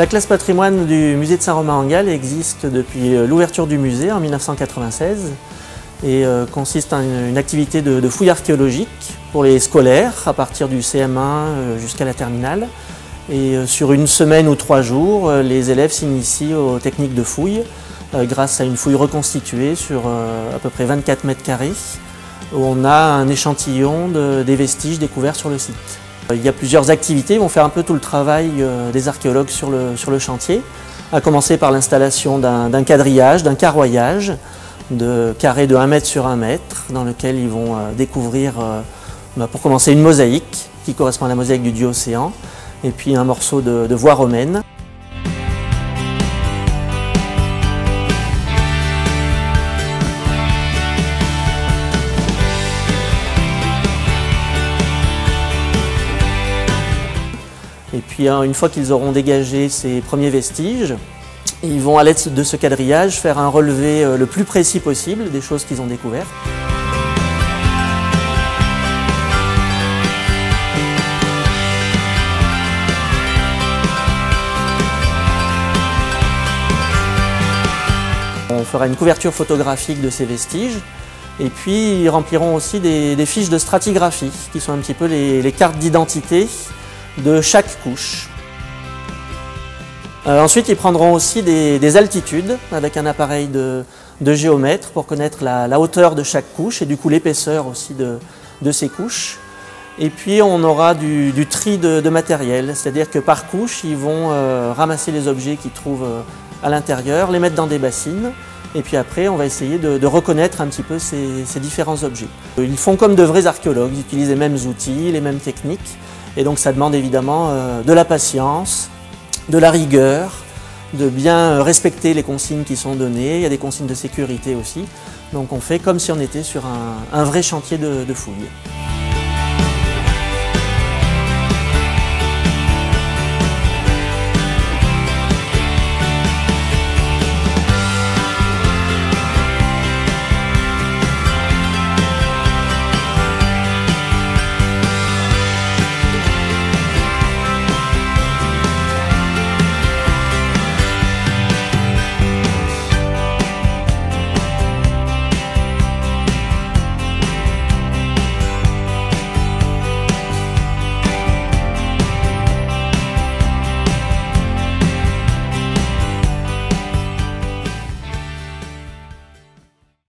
La classe patrimoine du musée de Saint-Romain-en-Galles existe depuis l'ouverture du musée en 1996 et consiste en une activité de fouille archéologique pour les scolaires à partir du CM1 jusqu'à la terminale. Et sur une semaine ou 3 jours, les élèves s'initient aux techniques de fouille grâce à une fouille reconstituée sur à peu près 24 mètres carrés où on a un échantillon des vestiges découverts sur le site. Il y a plusieurs activités, ils vont faire un peu tout le travail des archéologues sur le chantier, à commencer par l'installation d'un quadrillage, d'un carroyage, de carrés de 1 mètre sur 1 mètre, dans lequel ils vont découvrir, pour commencer, une mosaïque qui correspond à la mosaïque du dieu Océan, et puis un morceau de voie romaine. Et puis une fois qu'ils auront dégagé ces premiers vestiges, ils vont à l'aide de ce quadrillage faire un relevé le plus précis possible des choses qu'ils ont découvertes. On fera une couverture photographique de ces vestiges et puis ils rempliront aussi des fiches de stratigraphie qui sont un petit peu les cartes d'identité de chaque couche. Ensuite, ils prendront aussi des altitudes avec un appareil de géomètre pour connaître la hauteur de chaque couche et du coup l'épaisseur aussi de ces couches. Et puis on aura du tri de matériel, c'est-à-dire que par couche, ils vont ramasser les objets qu'ils trouvent à l'intérieur, les mettre dans des bassines et puis après on va essayer de reconnaître un petit peu ces différents objets. Ils font comme de vrais archéologues, ils utilisent les mêmes outils, les mêmes techniques. Et donc ça demande évidemment de la patience, de la rigueur, de bien respecter les consignes qui sont données. Il y a des consignes de sécurité aussi. Donc on fait comme si on était sur un vrai chantier de fouille.